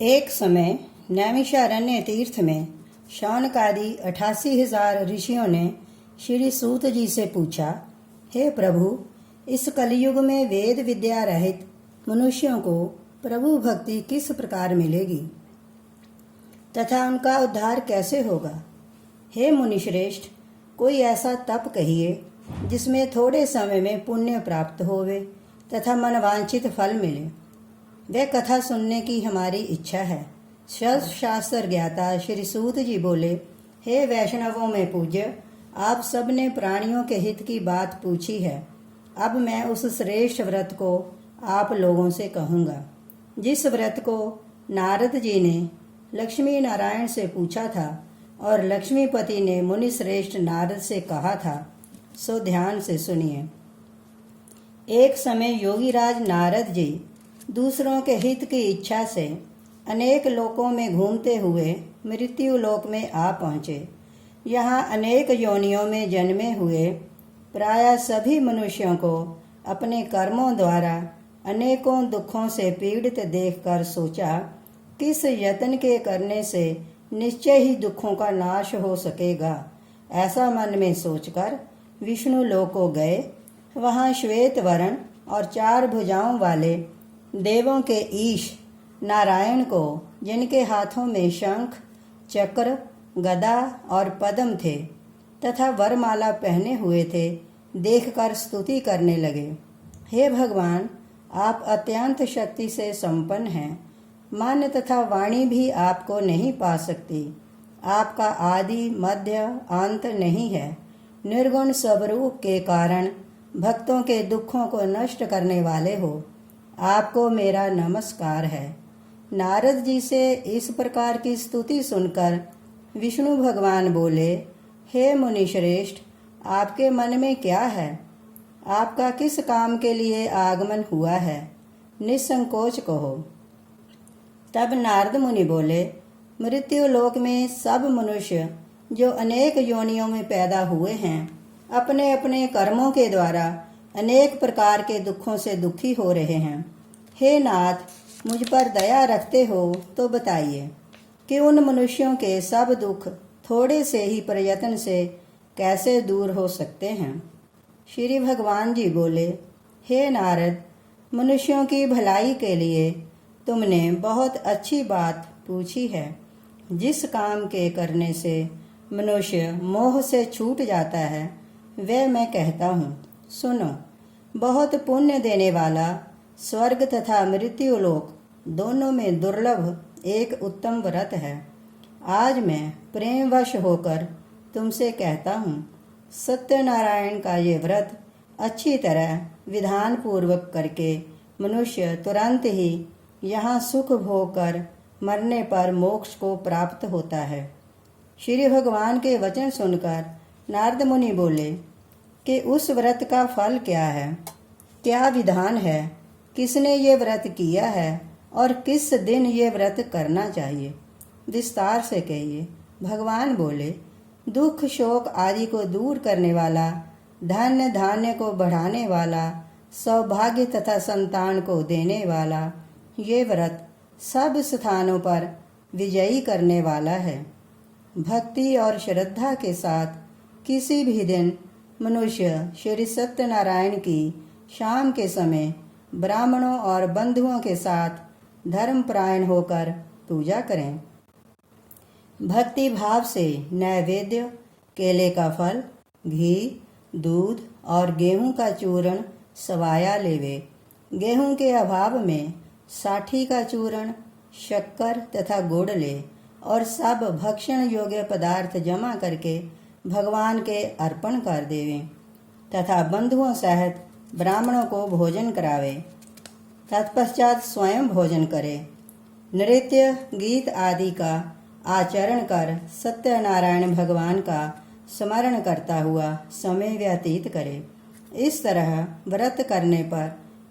एक समय नैमिषारण्य तीर्थ में शौनकादि 88,000 ऋषियों ने श्री सूत जी से पूछा, हे प्रभु, इस कलयुग में वेद विद्या रहित मनुष्यों को प्रभु भक्ति किस प्रकार मिलेगी तथा उनका उद्धार कैसे होगा। हे मुनिश्रेष्ठ, कोई ऐसा तप कहिए जिसमें थोड़े समय में पुण्य प्राप्त होवे तथा मनवांछित फल मिले। वह कथा सुनने की हमारी इच्छा है। शास्त्र ज्ञाता श्री सूत जी बोले, हे वैष्णवों में पूज्य, आप सब ने प्राणियों के हित की बात पूछी है। अब मैं उस श्रेष्ठ व्रत को आप लोगों से कहूँगा जिस व्रत को नारद जी ने लक्ष्मी नारायण से पूछा था और लक्ष्मीपति ने मुनि श्रेष्ठ नारद से कहा था। सो ध्यान से सुनिए। एक समय योगीराज नारद जी दूसरों के हित की इच्छा से अनेक लोकों में घूमते हुए मृत्यु लोक में आ पहुँचे। यहाँ अनेक योनियों में जन्मे हुए प्रायः सभी मनुष्यों को अपने कर्मों द्वारा अनेकों दुखों से पीड़ित देखकर सोचा, किस यत्न के करने से निश्चय ही दुखों का नाश हो सकेगा। ऐसा मन में सोचकर विष्णु लोक को गए। वहाँ श्वेत वर्ण और 4 भुजाओं वाले देवों के ईश नारायण को, जिनके हाथों में शंख, चक्र, गदा और पद्म थे तथा वरमाला पहने हुए थे, देखकर स्तुति करने लगे। हे भगवान, आप अत्यंत शक्ति से संपन्न हैं। मन तथा वाणी भी आपको नहीं पा सकती। आपका आदि मध्य अंत नहीं है। निर्गुण स्वरूप के कारण भक्तों के दुखों को नष्ट करने वाले हो। आपको मेरा नमस्कार है। नारद जी से इस प्रकार की स्तुति सुनकर विष्णु भगवान बोले, हे मुनिश्रेष्ठ, आपके मन में क्या है? आपका किस काम के लिए आगमन हुआ है? निसंकोच कहो। तब नारद मुनि बोले, मृत्यु लोक में सब मनुष्य जो अनेक योनियों में पैदा हुए हैं, अपने अपने कर्मों के द्वारा अनेक प्रकार के दुखों से दुखी हो रहे हैं। हे नाथ, मुझ पर दया रखते हो तो बताइए कि उन मनुष्यों के सब दुख थोड़े से ही प्रयत्न से कैसे दूर हो सकते हैं। श्री भगवान जी बोले, हे नारद, मनुष्यों की भलाई के लिए तुमने बहुत अच्छी बात पूछी है। जिस काम के करने से मनुष्य मोह से छूट जाता है, वह मैं कहता हूँ, सुनो। बहुत पुण्य देने वाला स्वर्ग तथा मृत्यु लोक दोनों में दुर्लभ एक उत्तम व्रत है। आज मैं प्रेमवश होकर तुमसे कहता हूँ, सत्यनारायण का ये व्रत अच्छी तरह विधान पूर्वक करके मनुष्य तुरंत ही यहाँ सुख भोग कर मरने पर मोक्ष को प्राप्त होता है। श्री भगवान के वचन सुनकर नारद मुनि बोले कि उस व्रत का फल क्या है, क्या विधान है, किसने ये व्रत किया है और किस दिन ये व्रत करना चाहिए, विस्तार से कहिए। भगवान बोले, दुख शोक आदि को दूर करने वाला, धन्य धान्य को बढ़ाने वाला, सौभाग्य तथा संतान को देने वाला ये व्रत सब स्थानों पर विजयी करने वाला है। भक्ति और श्रद्धा के साथ किसी भी दिन मनुष्य श्री सत्यनारायण की शाम के समय ब्राह्मणों और बंधुओं के साथ धर्मपरायण होकर पूजा करें। भक्ति भाव से नैवेद्य, केले का फल, घी, दूध और गेहूं का चूर्ण सवाया लेवे। गेहूं के अभाव में साठी का चूर्ण, शक्कर तथा गुड़ ले और सब भक्षण योग्य पदार्थ जमा करके भगवान के अर्पण कर देवें तथा बंधुओं सहित ब्राह्मणों को भोजन करावे। तत्पश्चात स्वयं भोजन करे। नृत्य गीत आदि का आचरण कर सत्यनारायण भगवान का स्मरण करता हुआ समय व्यतीत करे। इस तरह व्रत करने पर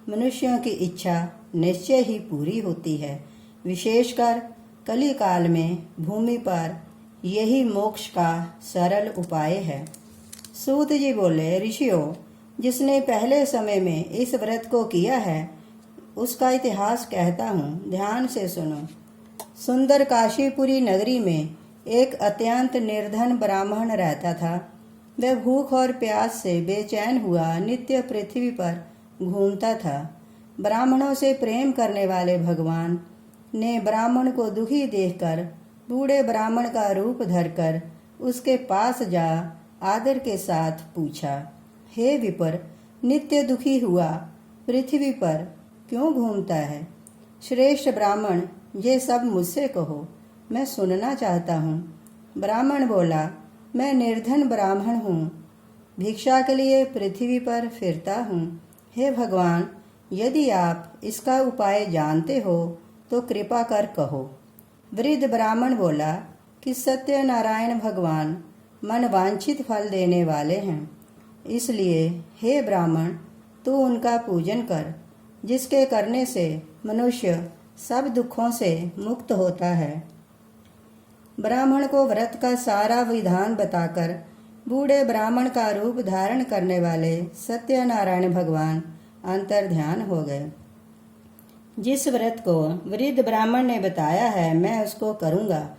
मनुष्यों की इच्छा निश्चय ही पूरी होती है। विशेषकर कली काल में भूमि पर यही मोक्ष का सरल उपाय है। सूत जी बोले, ऋषियों, जिसने पहले समय में इस व्रत को किया है उसका इतिहास कहता हूँ, ध्यान से सुनो। सुंदर काशीपुरी नगरी में एक अत्यंत निर्धन ब्राह्मण रहता था। वह भूख और प्यास से बेचैन हुआ नित्य पृथ्वी पर घूमता था। ब्राह्मणों से प्रेम करने वाले भगवान ने ब्राह्मण को दुखी देखकर बूढ़े ब्राह्मण का रूप धरकर उसके पास जा आदर के साथ पूछा, हे विपर, नित्य दुखी हुआ पृथ्वी पर क्यों घूमता है? श्रेष्ठ ब्राह्मण, ये सब मुझसे कहो, मैं सुनना चाहता हूँ। ब्राह्मण बोला, मैं निर्धन ब्राह्मण हूँ, भिक्षा के लिए पृथ्वी पर फिरता हूँ। हे भगवान, यदि आप इसका उपाय जानते हो तो कृपा कर कहो। वृद्ध ब्राह्मण बोला कि सत्यनारायण भगवान मन वांछित फल देने वाले हैं, इसलिए हे ब्राह्मण, तू उनका पूजन कर, जिसके करने से मनुष्य सब दुखों से मुक्त होता है। ब्राह्मण को व्रत का सारा विधान बताकर बूढ़े ब्राह्मण का रूप धारण करने वाले सत्यनारायण भगवान अंतर्ध्यान हो गए। जिस व्रत को वृद्ध ब्राह्मण ने बताया है, मैं उसको करूँगा।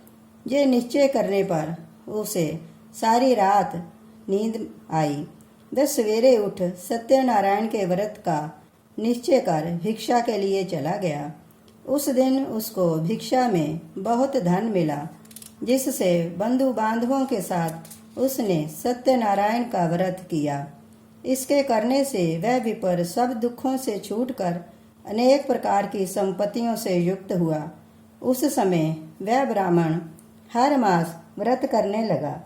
ये निश्चय करने पर उसे सारी रात नींद आई। वह सवेरे उठ सत्यनारायण के व्रत का निश्चय कर भिक्षा के लिए चला गया। उस दिन उसको भिक्षा में बहुत धन मिला, जिससे बंधु बांधवों के साथ उसने सत्यनारायण का व्रत किया। इसके करने से वह विपर सब दुखों से छूटकर अनेक प्रकार की संपत्तियों से युक्त हुआ। उस समय वह ब्राह्मण हर मास व्रत करने लगा।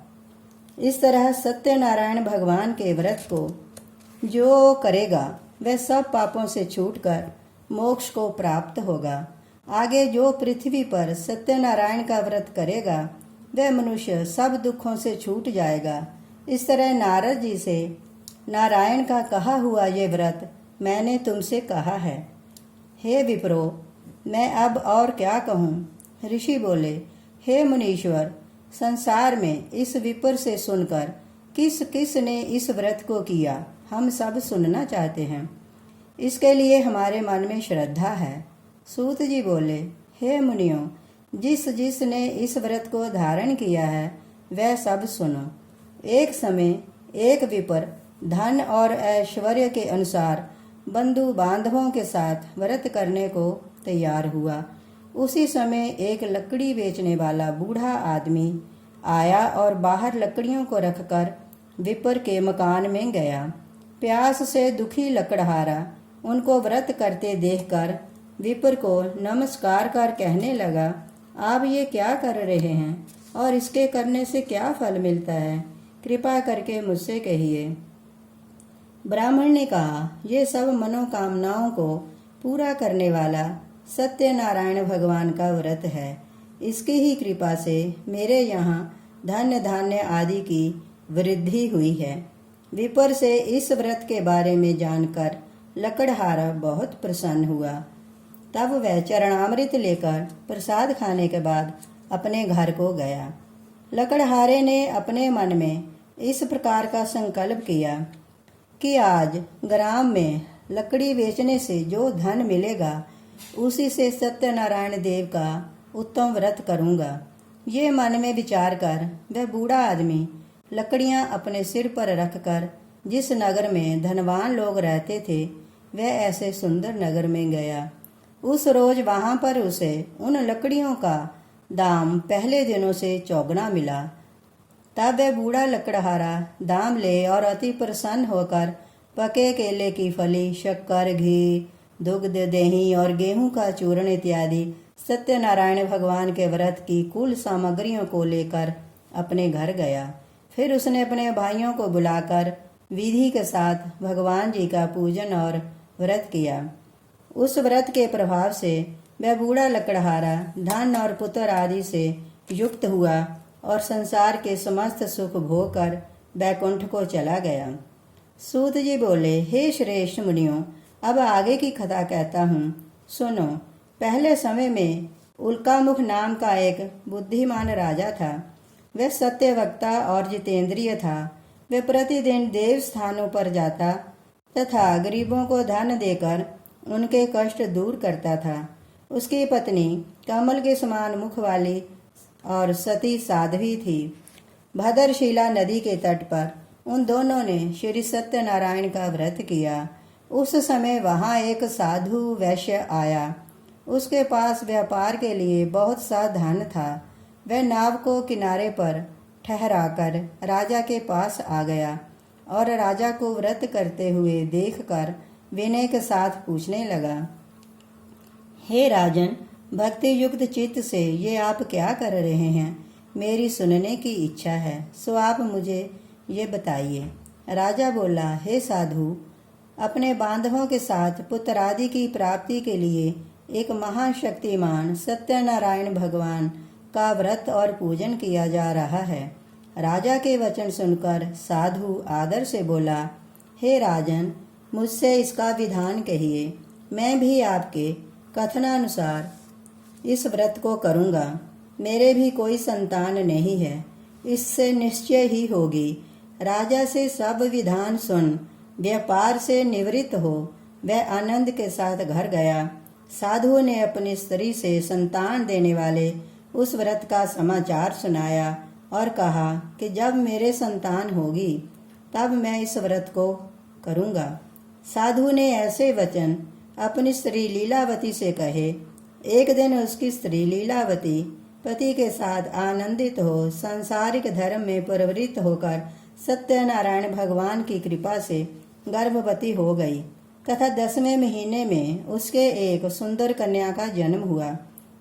इस तरह सत्यनारायण भगवान के व्रत को जो करेगा वह सब पापों से छूटकर मोक्ष को प्राप्त होगा। आगे जो पृथ्वी पर सत्यनारायण का व्रत करेगा वह मनुष्य सब दुखों से छूट जाएगा। इस तरह नारद जी से नारायण का कहा हुआ ये व्रत मैंने तुमसे कहा है। हे विप्रो, मैं अब और क्या कहूँ? ऋषि बोले, हे मुनीश्वर, संसार में इस विपर से सुनकर किस किस ने इस व्रत को किया, हम सब सुनना चाहते हैं। इसके लिए हमारे मन में श्रद्धा है। सूत जी बोले, हे मुनियों, जिस जिस ने इस व्रत को धारण किया है वह सब सुनो। एक समय एक विपर धन और ऐश्वर्य के अनुसार बंधु बांधवों के साथ व्रत करने को तैयार हुआ। उसी समय एक लकड़ी बेचने वाला बूढ़ा आदमी आया और बाहर लकड़ियों को रखकर विपर के मकान में गया। प्यास से दुखी लकड़हारा उनको व्रत करते देखकर विपर को नमस्कार कर कहने लगा, आप ये क्या कर रहे हैं और इसके करने से क्या फल मिलता है? कृपा करके मुझसे कहिए। ब्राह्मण ने कहा, ये सब मनोकामनाओं को पूरा करने वाला सत्यनारायण भगवान का व्रत है। इसकी ही कृपा से मेरे यहाँ धन धान्य आदि की वृद्धि हुई है। विपर से इस व्रत के बारे में जानकर लकड़हारा बहुत प्रसन्न हुआ। तब वह चरणामृत लेकर प्रसाद खाने के बाद अपने घर को गया। लकड़हारे ने अपने मन में इस प्रकार का संकल्प किया कि आज ग्राम में लकड़ी बेचने से जो धन मिलेगा उसी से सत्यनारायण देव का उत्तम व्रत करूंगा। ये मन में विचार कर वह बूढ़ा आदमी लकड़ियां अपने सिर पर रखकर जिस नगर में धनवान लोग रहते थे वह ऐसे सुंदर नगर में गया। उस रोज वहां पर उसे उन लकड़ियों का दाम पहले दिनों से चौगुना मिला। तब वह बूढ़ा लकड़हारा दाम ले और अति प्रसन्न होकर पके केले की फली, शक्कर, घी, दुग्ध, दही और गेहूं का चूर्ण इत्यादि सत्यनारायण भगवान के व्रत की कुल सामग्रियों को लेकर अपने घर गया। फिर उसने अपने भाइयों को बुलाकर विधि के साथ भगवान जी का पूजन और व्रत किया। उस व्रत के प्रभाव से वह बूढ़ा लकड़हारा धन और पुत्र आदि से युक्त हुआ और संसार के समस्त सुख भोग कर बैकुंठ को चला गया। सूत जी बोले, हे श्रेष्ठ मुनियों, अब आगे की कथा कहता हूँ, सुनो। पहले समय में उल्कामुख नाम का एक बुद्धिमान राजा था। वह सत्यवक्ता और जितेंद्रिय था। वह प्रतिदिन देव स्थानों पर जाता तथा गरीबों को धन देकर उनके कष्ट दूर करता था। उसकी पत्नी कमल के समान मुख वाली और सती साध्वी थी। भद्रशिला नदी के तट पर उन दोनों ने श्री सत्यनारायण का व्रत किया। उस समय वहां एक साधु वैश्य आया। उसके पास व्यापार के लिए बहुत सा धन था। वह नाव को किनारे पर ठहराकर राजा के पास आ गया और राजा को व्रत करते हुए देखकर विनय के साथ पूछने लगा, हे राजन, भक्ति युक्त चित्त से ये आप क्या कर रहे हैं? मेरी सुनने की इच्छा है, सो आप मुझे ये बताइए। राजा बोला, हे साधु, अपने बांधवों के साथ पुत्रादि की प्राप्ति के लिए एक महाशक्तिमान सत्यनारायण भगवान का व्रत और पूजन किया जा रहा है। राजा के वचन सुनकर साधु आदर से बोला, हे राजन, मुझसे इसका विधान कहिए। मैं भी आपके कथनानुसार इस व्रत को करूँगा। मेरे भी कोई संतान नहीं है, इससे निश्चय ही होगी। राजा से सब विधान सुन व्यापार से निवृत्त हो वह आनंद के साथ घर गया। साधु ने अपनी स्त्री से संतान देने वाले उस व्रत का समाचार सुनाया और कहा कि जब मेरे संतान होगी तब मैं इस व्रत को करूँगा। साधु ने ऐसे वचन अपनी स्त्री लीलावती से कहे। एक दिन उसकी स्त्री लीलावती पति के साथ आनंदित हो सांसारिक धर्म में प्रवृत्त होकर सत्यनारायण भगवान की कृपा से गर्भवती हो गई तथा 10वें महीने में उसके एक सुंदर कन्या का जन्म हुआ।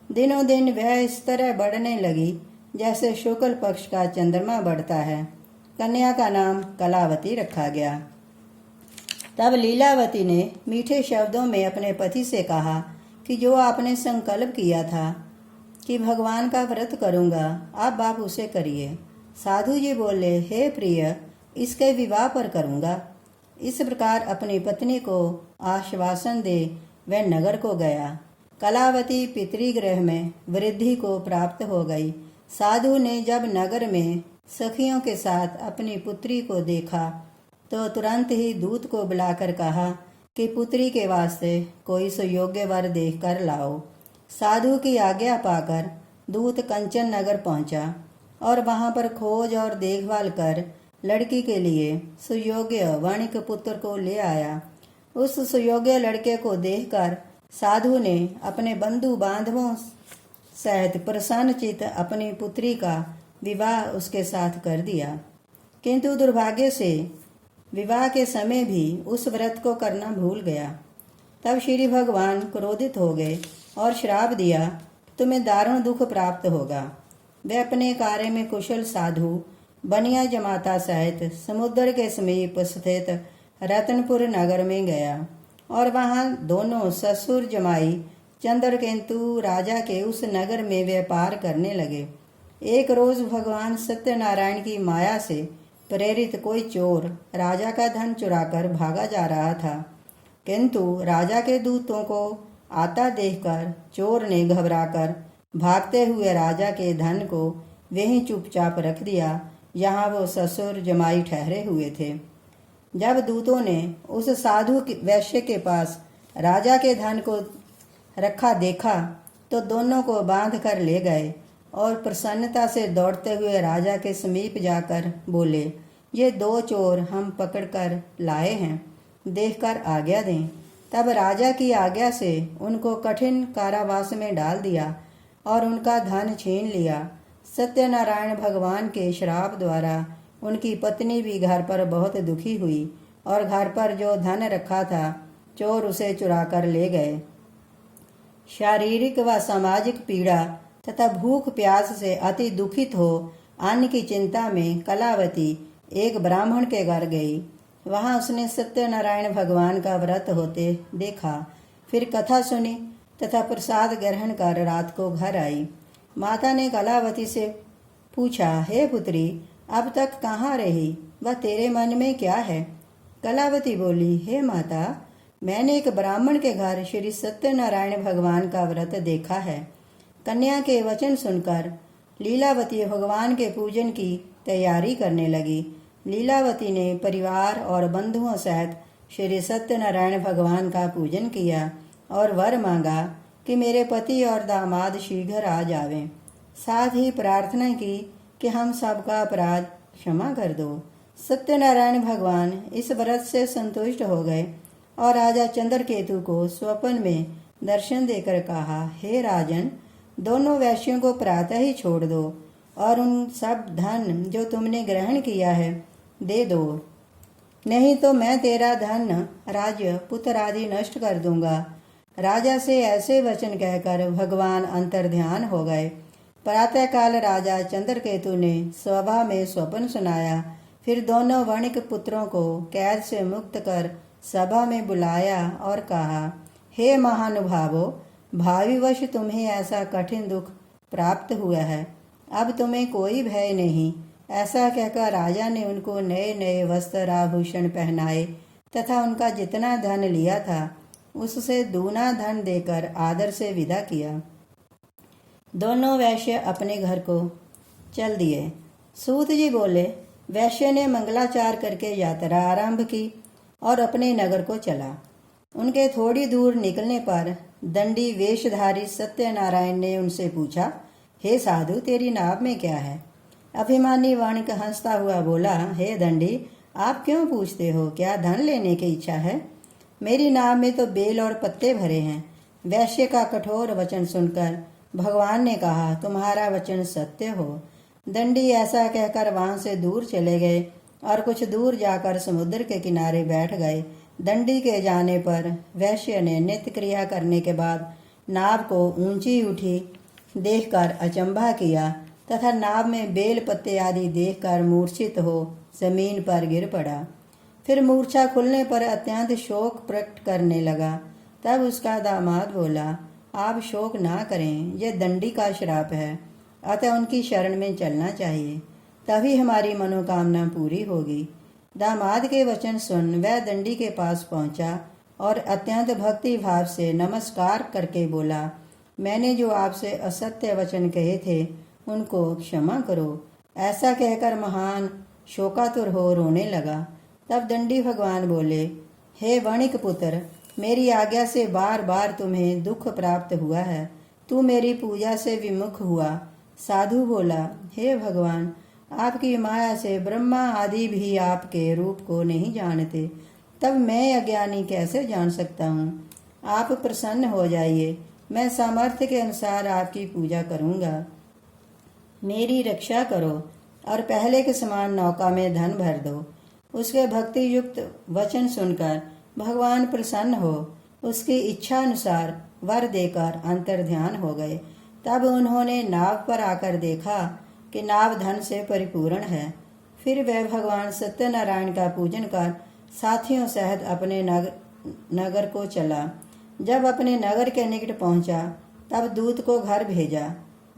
दिनों दिन वह इस तरह बढ़ने लगी जैसे शुक्ल पक्ष का चंद्रमा बढ़ता है। कन्या का नाम कलावती रखा गया। तब लीलावती ने मीठे शब्दों में अपने पति से कहा कि जो आपने संकल्प किया था कि भगवान का व्रत करूंगा, आप उसे करिए। साधु जी बोले, हे प्रिय, इसके विवाह पर करूंगा। इस प्रकार अपनी पत्नी को आश्वासन दे वह नगर को गया। कलावती पितृगृह में वृद्धि को प्राप्त हो गई। साधु ने जब नगर में सखियों के साथ अपनी पुत्री को देखा तो तुरंत ही दूत को बुलाकर कहा कि पुत्री के वास्ते कोई सुयोग्य वर देखकर लाओ। साधु की आज्ञा पाकर दूत कंचन नगर पहुंचा और वहां पर खोज और देखभाल कर लड़की के लिए सुयोग्य वणिक पुत्र को ले आया। उस सुयोग्य लड़के को देखकर साधु ने अपने बंधु बांधवों सहित प्रसन्नचित्त अपनी पुत्री का विवाह उसके साथ कर दिया। किंतु दुर्भाग्य से विवाह के समय भी उस व्रत को करना भूल गया। तब श्री भगवान क्रोधित हो गए और श्राप दिया, तुम्हें दारुण दुख प्राप्त होगा। वे अपने कार्य में कुशल साधु बनिया जमाता सहित समुद्र के समीप स्थित रतनपुर नगर में गया और वहां दोनों ससुर जमाई चंद्रकेतु राजा के उस नगर में व्यापार करने लगे। एक रोज भगवान सत्यनारायण की माया से प्रेरित कोई चोर राजा का धन चुराकर भागा जा रहा था, किंतु राजा के दूतों को आता देखकर चोर ने घबराकर भागते हुए राजा के धन को वहीं चुपचाप रख दिया जहां वो ससुर जमाई ठहरे हुए थे। जब दूतों ने उस साधु वैश्य के पास राजा के धन को रखा देखा तो दोनों को बांध कर ले गए और प्रसन्नता से दौड़ते हुए राजा के समीप जाकर बोले, ये 2 चोर हम पकड़कर लाए हैं, देखकर आज्ञा दें। तब राजा की आज्ञा से उनको कठिन कारावास में डाल दिया और उनका धन छीन लिया। सत्यनारायण भगवान के श्राप द्वारा उनकी पत्नी भी घर पर बहुत दुखी हुई और घर पर जो धन रखा था चोर उसे चुरा कर ले गए। शारीरिक व सामाजिक पीड़ा तथा भूख प्यास से अति दुखित हो अन्न की चिंता में कलावती एक ब्राह्मण के घर गई। वहां उसने सत्यनारायण भगवान का व्रत होते देखा, फिर कथा सुनी तथा प्रसाद ग्रहण कर रात को घर आई। माता ने कलावती से पूछा, हे पुत्री, अब तक कहाँ रही व तेरे मन में क्या है? कलावती बोली, हे माता, मैंने एक ब्राह्मण के घर श्री सत्यनारायण भगवान का व्रत देखा है। कन्या के वचन सुनकर लीलावती भगवान के पूजन की तैयारी करने लगी। लीलावती ने परिवार और बंधुओं सहित श्री सत्यनारायण भगवान का पूजन किया और वर मांगा कि मेरे पति और दामाद शीघ्र आ जावें। साथ ही प्रार्थना की कि हम सबका अपराध क्षमा कर दो। सत्यनारायण भगवान इस व्रत से संतुष्ट हो गए और राजा चंद्रकेतु को स्वप्न में दर्शन देकर कहा, हे राजन, दोनों वैश्यों को प्रातः ही छोड़ दो और उन सब धन जो तुमने ग्रहण किया है दे दो, नहीं तो मैं तेरा धन, राज्य, पुत्र आदि नष्ट कर दूंगा। राजा से ऐसे वचन कहकर भगवान अंतर्ध्यान हो गए। प्रातःकाल राजा चंद्रकेतु ने सभा में स्वप्न सुनाया। फिर दोनों वणिक पुत्रों को कैद से मुक्त कर सभा में बुलाया और कहा, हे महानुभावों, भाविवश तुम्हें ऐसा कठिन दुख प्राप्त हुआ है, अब तुम्हें कोई भय नहीं। ऐसा कहकर राजा ने उनको नए नए वस्त्र आभूषण पहनाए तथा उनका जितना धन लिया था उससे दूना धन देकर आदर से विदा किया। दोनों वैश्य अपने घर को चल दिए। सूत जी बोले, वैश्य ने मंगलाचार करके यात्रा आरंभ की और अपने नगर को चला। उनके थोड़ी दूर निकलने पर दंडी वेशधारी सत्यनारायण ने उनसे पूछा, हे साधु, तेरी नाव में क्या है? अभिमानी वणिक हंसता हुआ बोला, हे दंडी, आप क्यों पूछते हो? क्या धन लेने की इच्छा है? मेरी नाव में तो बेल और पत्ते भरे हैं। वैश्य का कठोर वचन सुनकर भगवान ने कहा, तुम्हारा वचन सत्य हो। दंडी ऐसा कहकर वहां से दूर चले गए और कुछ दूर जाकर समुद्र के किनारे बैठ गए। दंडी के जाने पर वैश्य ने नित्य क्रिया करने के बाद नाव को ऊंची उठी देखकर अचंभा किया तथा नाव में बेल पत्ते आदि देखकर मूर्छित हो जमीन पर गिर पड़ा। फिर मूर्छा खुलने पर अत्यंत शोक प्रकट करने लगा। तब उसका दामाद बोला, आप शोक ना करें, यह दंडी का श्राप है, अतः उनकी शरण में चलना चाहिए, तभी हमारी मनोकामना पूरी होगी। दामाद के वचन सुन वह दंडी के पास पहुंचा और अत्यंत भक्ति भाव से नमस्कार करके बोला, मैंने जो आपसे असत्य वचन कहे थे उनको क्षमा करो। ऐसा कहकर महान शोकातुर हो रोने लगा। तब दंडी भगवान बोले, हे वणिक पुत्र, मेरी आज्ञा से बार बार तुम्हें दुख प्राप्त हुआ है, तू मेरी पूजा से विमुख हुआ। साधु बोला, हे भगवान, आपकी माया से ब्रह्मा आदि भी आपके रूप को नहीं जानते, तब मैं अज्ञानी कैसे जान सकता हूँ? आप प्रसन्न हो जाइए, मैं सामर्थ्य के अनुसार आपकी पूजा करूँगा। मेरी रक्षा करो और पहले के समान नौका में धन भर दो। उसके भक्ति युक्त वचन सुनकर भगवान प्रसन्न हो उसकी इच्छा अनुसार वर देकर अंतर्ध्यान हो गए। तब उन्होंने नाव पर आकर देखा कि नाव धन से परिपूर्ण है। फिर वह भगवान सत्यनारायण का पूजन कर साथियों सहित अपने नगर को चला। जब अपने नगर के निकट पहुंचा तब दूत को घर भेजा।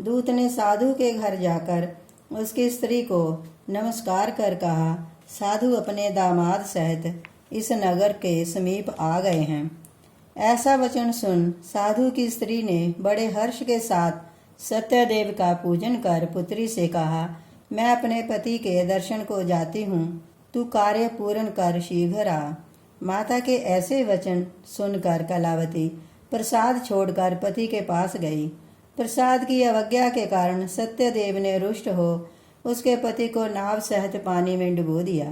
दूत ने साधु के घर जाकर उसकी स्त्री को नमस्कार कर कहा, साधु अपने दामाद सहित इस नगर के समीप आ गए हैं। ऐसा वचन सुन साधु की स्त्री ने बड़े हर्ष के साथ सत्यदेव का पूजन कर पुत्री से कहा, मैं अपने पति के दर्शन को जाती हूँ, तू कार्य पूर्ण कर शीघ्र आ। माता के ऐसे वचन सुनकर कलावती प्रसाद छोड़कर पति के पास गई। प्रसाद की अवज्ञा के कारण सत्यदेव ने रुष्ट हो उसके पति को नाव सहित पानी में डुबो दिया।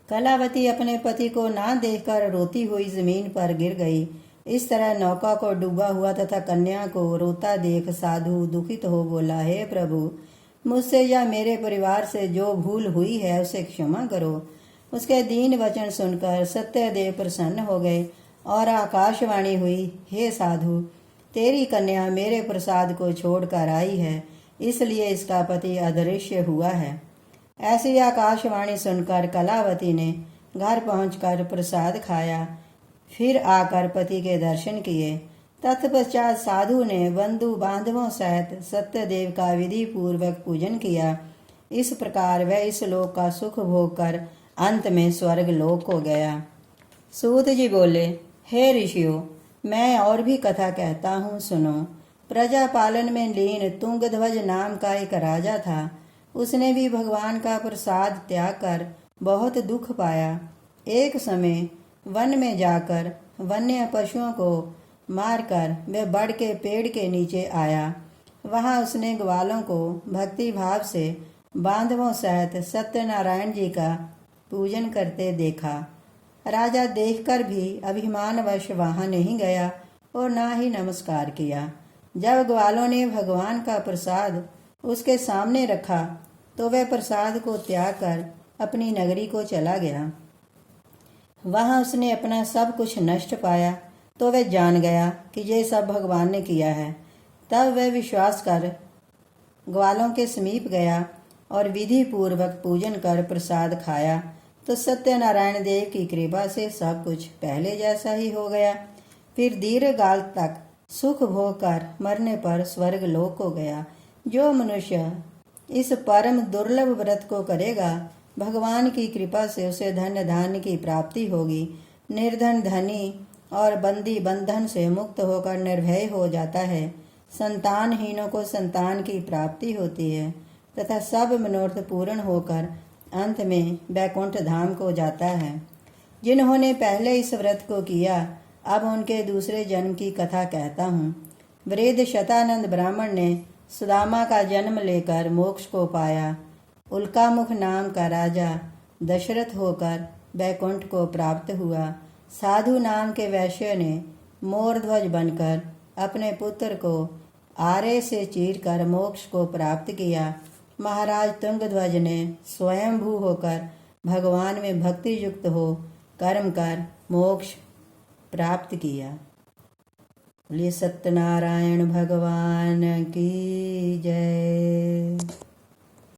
कलावती अपने पति को ना देखकर रोती हुई जमीन पर गिर गई। इस तरह नौका को डूबा हुआ तथा कन्या को रोता देख साधु दुखित हो बोला, हे प्रभु, मुझसे या मेरे परिवार से जो भूल हुई है उसे क्षमा करो। उसके दीन वचन सुनकर सत्यदेव प्रसन्न हो गए और आकाशवाणी हुई, हे साधु, तेरी कन्या मेरे प्रसाद को छोड़कर आई है, इसलिए इसका पति अदृश्य हुआ है। ऐसी आकाशवाणी सुनकर कलावती ने घर पहुंचकर प्रसाद खाया, फिर आकर पति के दर्शन किए। तत्पश्चात साधु ने बंधु बांधवों सहित सत्यदेव का विधि पूर्वक पूजन किया। इस प्रकार वह इस लोक का सुख भोग कर अंत में स्वर्ग लोक को गया। सूत जी बोले, हे ऋषियों, मैं और भी कथा कहता हूँ, सुनो। प्रजा पालन में लीन तुंगध्वज नाम का एक राजा था। उसने भी भगवान का प्रसाद त्याग कर बहुत दुख पाया। एक समय वन में जाकर वन्य पशुओं को मारकर वह बड़ के पेड़ के नीचे आया। वहां उसने ग्वालों को भक्ति भाव से बांधवों सहित सत्यनारायण जी का पूजन करते देखा। राजा देखकर भी अभिमानवश वहां नहीं गया और ना ही नमस्कार किया। जब ग्वालों ने भगवान का प्रसाद उसके सामने रखा तो वह प्रसाद को त्याग कर अपनी नगरी को चला गया। वहां उसने अपना सब कुछ नष्ट पाया तो वह जान गया कि ये सब भगवान ने किया है। तब वह विश्वास कर ग्वालों के समीप गया और विधि पूर्वक पूजन कर प्रसाद खाया तो सत्यनारायण देव की कृपा से सब कुछ पहले जैसा ही हो गया। फिर दीर्घकाल तक सुख भोग कर मरने पर स्वर्ग लोक को गया। जो मनुष्य इस परम दुर्लभ व्रत को करेगा, भगवान की कृपा से उसे धन धान्य की प्राप्ति होगी। निर्धन धनी और बंदी बंधन से मुक्त होकर निर्भय हो जाता है। संतानहीनों को संतान की प्राप्ति होती है तथा सब मनोरथ पूर्ण होकर अंत में बैकुंठ धाम को जाता है। जिन्होंने पहले इस व्रत को किया, अब उनके दूसरे जन्म की कथा कहता हूँ। वृद्ध शतानंद ब्राह्मण ने सुदामा का जन्म लेकर मोक्ष को पाया। उल्कामुख नाम का राजा दशरथ होकर बैकुंठ को प्राप्त हुआ। साधु नाम के वैश्य ने मोरध्वज बनकर अपने पुत्र को आरे से चीरकर मोक्ष को प्राप्त किया। महाराज तुंगध्वज ने स्वयंभू होकर भगवान में भक्ति युक्त हो कर्म कर मोक्ष प्राप्त किया। बोलिए सत्यनारायण भगवान की जय।